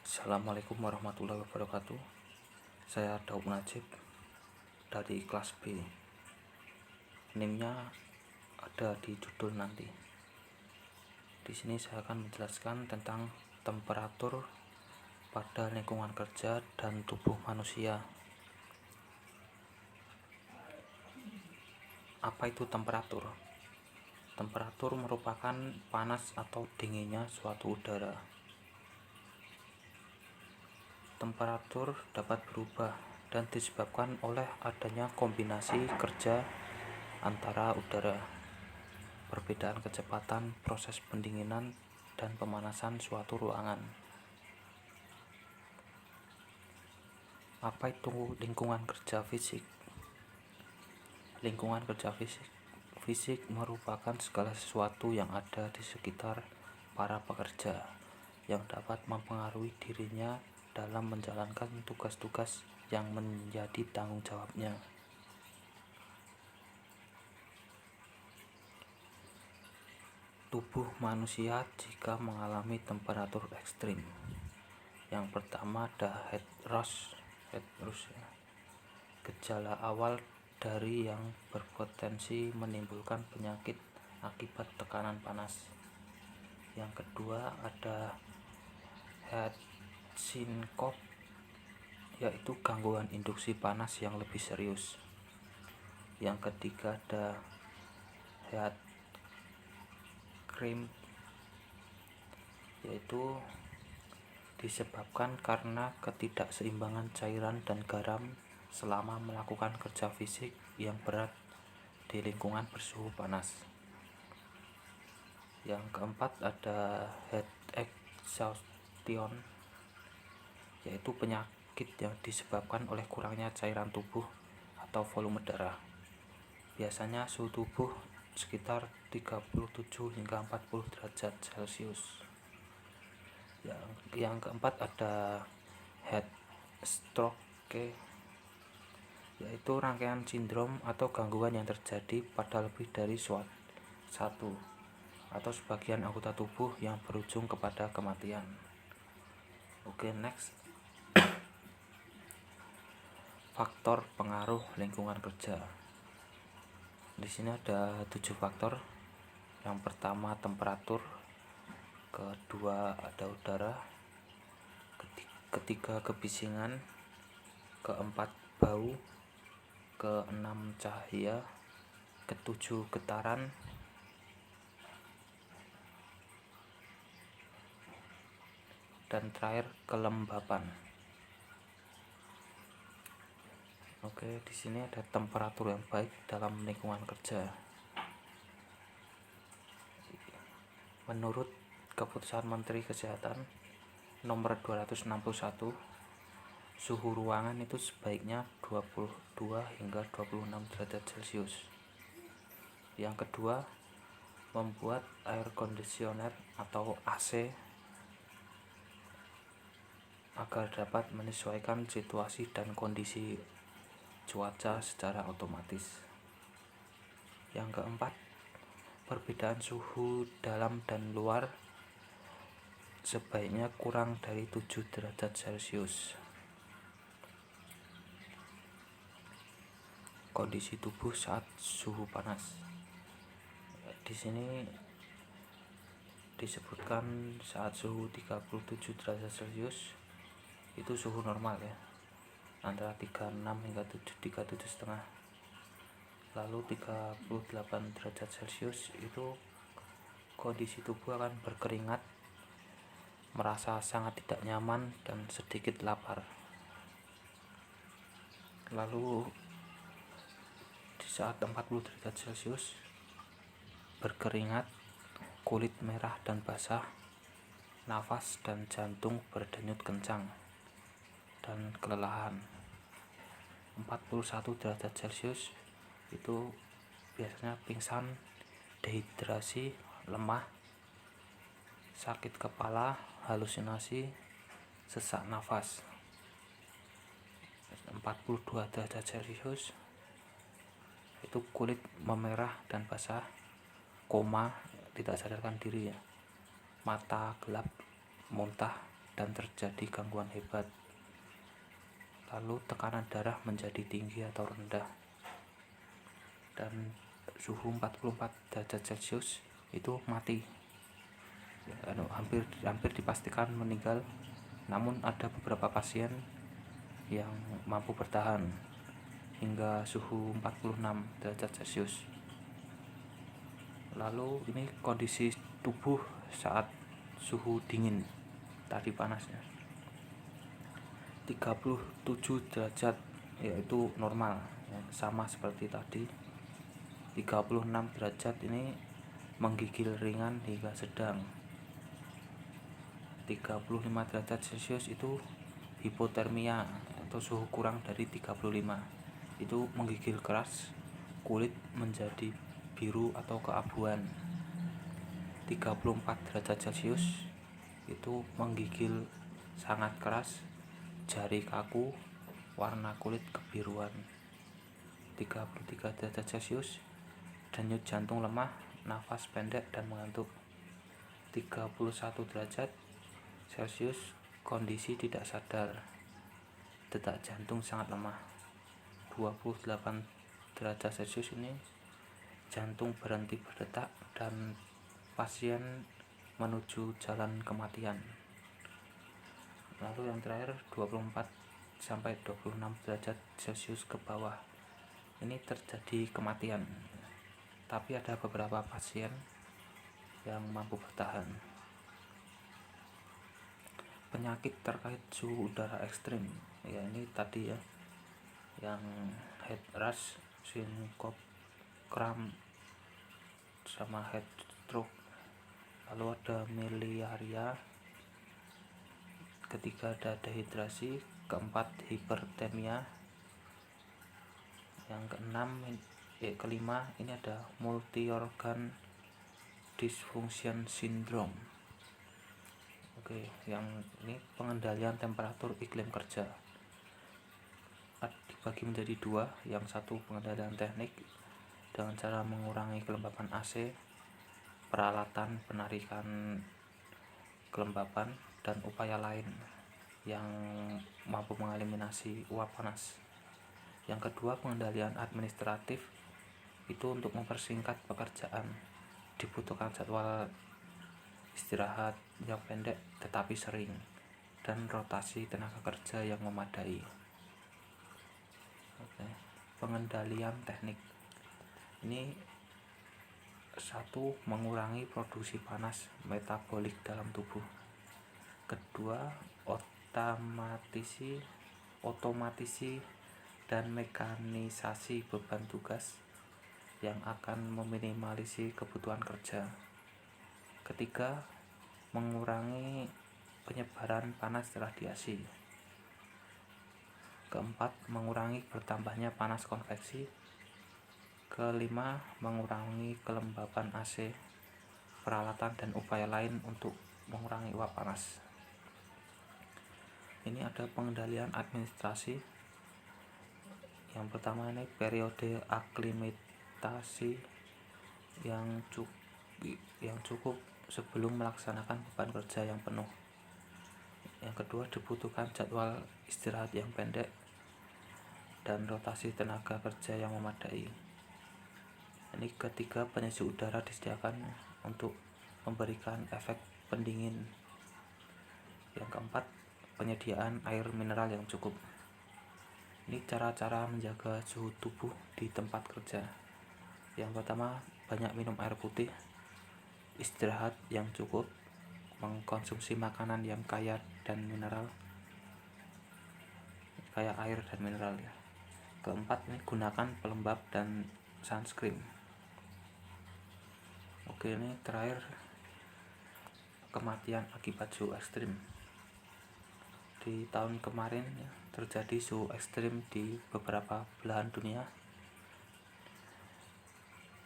Assalamualaikum warahmatullahi wabarakatuh. Saya Daud Najib dari kelas B. NIM-nya ada di judul nanti. Di sini saya akan menjelaskan tentang temperatur pada lingkungan kerja dan tubuh manusia. Apa itu temperatur? Temperatur merupakan panas atau dinginnya suatu udara. Temperatur dapat berubah dan disebabkan oleh adanya kombinasi kerja antara udara, perbedaan kecepatan proses pendinginan dan pemanasan suatu ruangan. Apa itu lingkungan kerja fisik? Lingkungan kerja fisik merupakan segala sesuatu yang ada di sekitar para pekerja yang dapat mempengaruhi dirinya dalam menjalankan tugas-tugas yang menjadi tanggung jawabnya. Tubuh manusia jika mengalami temperatur ekstrim. Yang pertama ada heat rush. Gejala awal dari yang berpotensi menimbulkan penyakit akibat tekanan panas. Yang kedua ada heat syncope, yaitu gangguan induksi panas yang lebih serius. Yang ketiga ada heat cramp, yaitu disebabkan karena ketidakseimbangan cairan dan garam selama melakukan kerja fisik yang berat di lingkungan bersuhu panas. Yang keempat ada heat exhaustion, yaitu penyakit yang disebabkan oleh kurangnya cairan tubuh atau volume darah. Biasanya suhu tubuh sekitar 37 hingga 40 derajat Celcius. Yang keempat ada heat stroke, yaitu rangkaian sindrom atau gangguan yang terjadi pada lebih dari satu atau sebagian anggota tubuh yang berujung kepada kematian. Oke, next. Faktor pengaruh lingkungan kerja. Di sini ada 7 faktor. Yang pertama temperatur, kedua ada udara, ketiga kebisingan, keempat bau, keenam cahaya, ketujuh getaran, dan terakhir kelembapan. Oke, di sini ada temperatur yang baik dalam lingkungan kerja. Menurut Keputusan Menteri Kesehatan nomor 261, suhu ruangan itu sebaiknya 22 hingga 26 derajat Celcius. Yang kedua, membuat air conditioner atau AC agar dapat menyesuaikan situasi dan kondisi cuaca secara otomatis. Yang keempat, perbedaan suhu dalam dan luar sebaiknya kurang dari 7 derajat Celcius. Kondisi tubuh saat suhu panas. Di sini disebutkan saat suhu 37 derajat Celcius itu suhu normal ya, antara 36 hingga 37,5. Lalu 38 derajat Celcius itu kondisi tubuh akan berkeringat, merasa sangat tidak nyaman dan sedikit lapar. Lalu di saat 40 derajat Celcius berkeringat, kulit merah dan basah, nafas dan jantung berdenyut kencang, dan kelelahan. 41 derajat Celcius itu biasanya pingsan, dehidrasi, lemah, sakit kepala, halusinasi, sesak nafas. 42 derajat Celcius itu kulit memerah dan basah, koma, tidak sadarkan diri ya, mata gelap, muntah, dan terjadi gangguan hebat. Lalu tekanan darah menjadi tinggi atau rendah, dan suhu 44 derajat Celcius itu mati. Hampir dipastikan meninggal, namun ada beberapa pasien yang mampu bertahan hingga suhu 46 derajat Celcius. Lalu ini kondisi tubuh saat suhu dingin, tadi panasnya 37 derajat yaitu normal ya, sama seperti tadi. 36 derajat ini menggigil ringan hingga sedang. 35 derajat Celcius itu hipotermia atau suhu kurang dari 35. Itu menggigil keras, kulit menjadi biru atau keabuan. 34 derajat Celcius itu menggigil sangat keras, jari kaku, warna kulit kebiruan. 33 derajat Celcius denyut jantung lemah, nafas pendek dan mengantuk. 31 derajat Celcius kondisi tidak sadar, detak jantung sangat lemah. 28 derajat Celcius ini jantung berhenti berdetak dan pasien menuju jalan kematian. Lalu yang terakhir 24 sampai 26 derajat Celcius ke bawah, ini terjadi kematian. Tapi ada beberapa pasien yang mampu bertahan. Penyakit terkait suhu udara ekstrim, ya ini tadi ya, yang heat rash, syncope, cramp, sama heat stroke. Lalu ada miliaria, ketiga ada dehidrasi, keempat hipertermia, yang kelima ini ada multi organ dysfunction syndrome. Oke, yang ini pengendalian temperatur iklim kerja dibagi menjadi dua. Yang satu pengendalian teknik dengan cara mengurangi kelembapan AC, peralatan penarikan kelembapan, dan upaya lain yang mampu mengeliminasi uap panas. Yang kedua pengendalian administratif, itu untuk mempersingkat pekerjaan, dibutuhkan jadwal istirahat yang pendek tetapi sering, dan rotasi tenaga kerja yang memadai. Oke. Pengendalian teknik ini satu, mengurangi produksi panas metabolik dalam tubuh. Kedua, otomatisasi dan mekanisasi beban tugas yang akan meminimalisir kebutuhan kerja. Ketiga, mengurangi penyebaran panas radiasi. Keempat, mengurangi bertambahnya panas konveksi. Kelima, mengurangi kelembapan AC, peralatan dan upaya lain untuk mengurangi uap panas. Ini ada pengendalian administrasi. Yang pertama ini periode aklimatasi yang cukup sebelum melaksanakan beban kerja yang penuh. Yang kedua, dibutuhkan jadwal istirahat yang pendek dan rotasi tenaga kerja yang memadai. Ini ketiga, penyejuk udara disediakan untuk memberikan efek pendingin. Yang keempat, penyediaan air mineral yang cukup. Ini cara-cara menjaga suhu tubuh di tempat kerja. Yang pertama, banyak minum air putih, istirahat yang cukup, mengkonsumsi makanan yang kaya air dan mineral ya. Keempat, ini gunakan pelembab dan sunscreen. Oke, ini terakhir kematian akibat suhu ekstrim. Di tahun kemarin ya, terjadi suhu ekstrim di beberapa belahan dunia.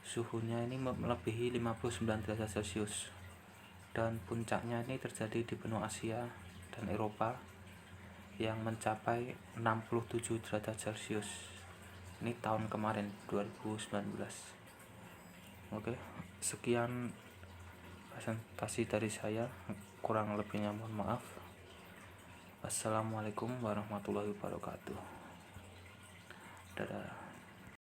Suhunya ini melebihi 59 derajat Celcius, dan puncaknya ini terjadi di benua Asia dan Eropa yang mencapai 67 derajat Celcius. Ini tahun kemarin 2019. Oke, sekian presentasi dari saya, kurang lebihnya mohon maaf. Wassalamualaikum warahmatullahi wabarakatuh. Dadah.